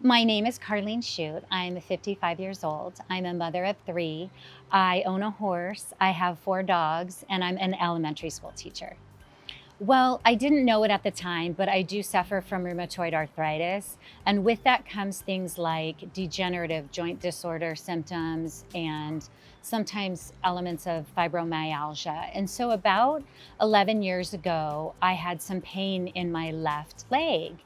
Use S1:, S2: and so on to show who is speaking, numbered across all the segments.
S1: My name is Carleen Shute. I'm 55 years old. I'm a mother of 3. I own a horse, I have 4 dogs, and I'm an elementary school teacher. Well, I didn't know it at the time, but I do suffer from rheumatoid arthritis. And with that comes things like degenerative joint disorder symptoms and sometimes elements of fibromyalgia. And so about 11 years ago, I had some pain in my left leg.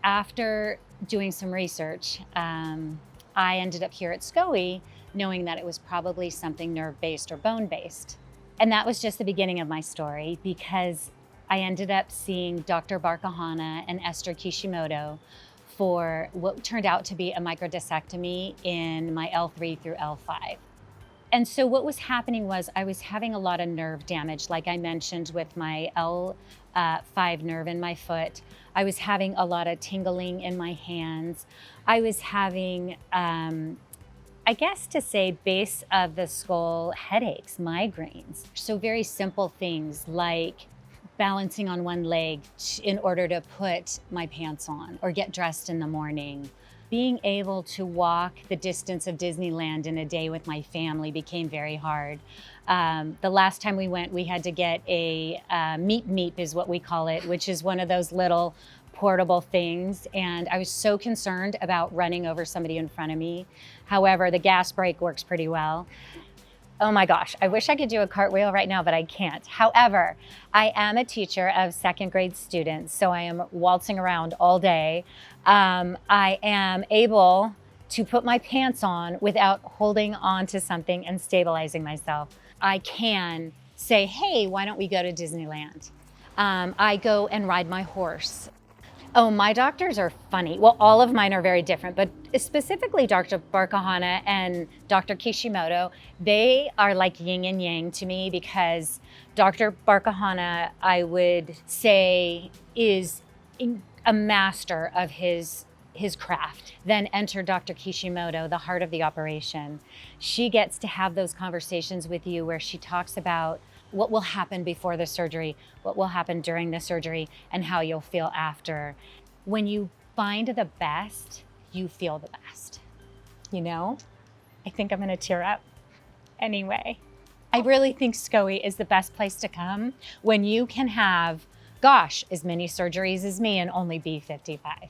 S1: After doing some research, I ended up here at SCOI knowing that it was probably something nerve-based or bone-based. And that was just the beginning of my story, because I ended up seeing Dr. Barcohana and Esther Kishimoto for what turned out to be a microdiscectomy in my L3 through L5. And so what was happening was I was having a lot of nerve damage, like I mentioned with my L5 nerve in my foot. I was having a lot of tingling in my hands. I was having, I guess to say, base of the skull headaches, migraines. So very simple things like balancing on one leg in order to put my pants on or get dressed in the morning. Being able to walk the distance of Disneyland in a day with my family became very hard. The last time we went, we had to get a meep is what we call it, which is one of those little portable things. And I was so concerned about running over somebody in front of me. However, the gas brake works pretty well. Oh my gosh, I wish I could do a cartwheel right now, but I can't. However, I am a teacher of 2nd grade students, so I am waltzing around all day. I am able to put my pants on without holding on to something and stabilizing myself. I can say, hey, why don't we go to Disneyland? I go and ride my horse. Oh, my doctors are funny. Well, all of mine are very different, but specifically Dr. Barcohana and Dr. Kishimoto, they are like yin and yang to me, because Dr. Barcohana, I would say, is a master of his craft. Then enter Dr. Kishimoto, the heart of the operation. She gets to have those conversations with you where she talks about what will happen before the surgery, what will happen during the surgery, and how you'll feel after. When you find the best, you feel the best. You know? I think I'm gonna tear up. Anyway, I really think SCOI is the best place to come when you can have, gosh, as many surgeries as me and only be 55.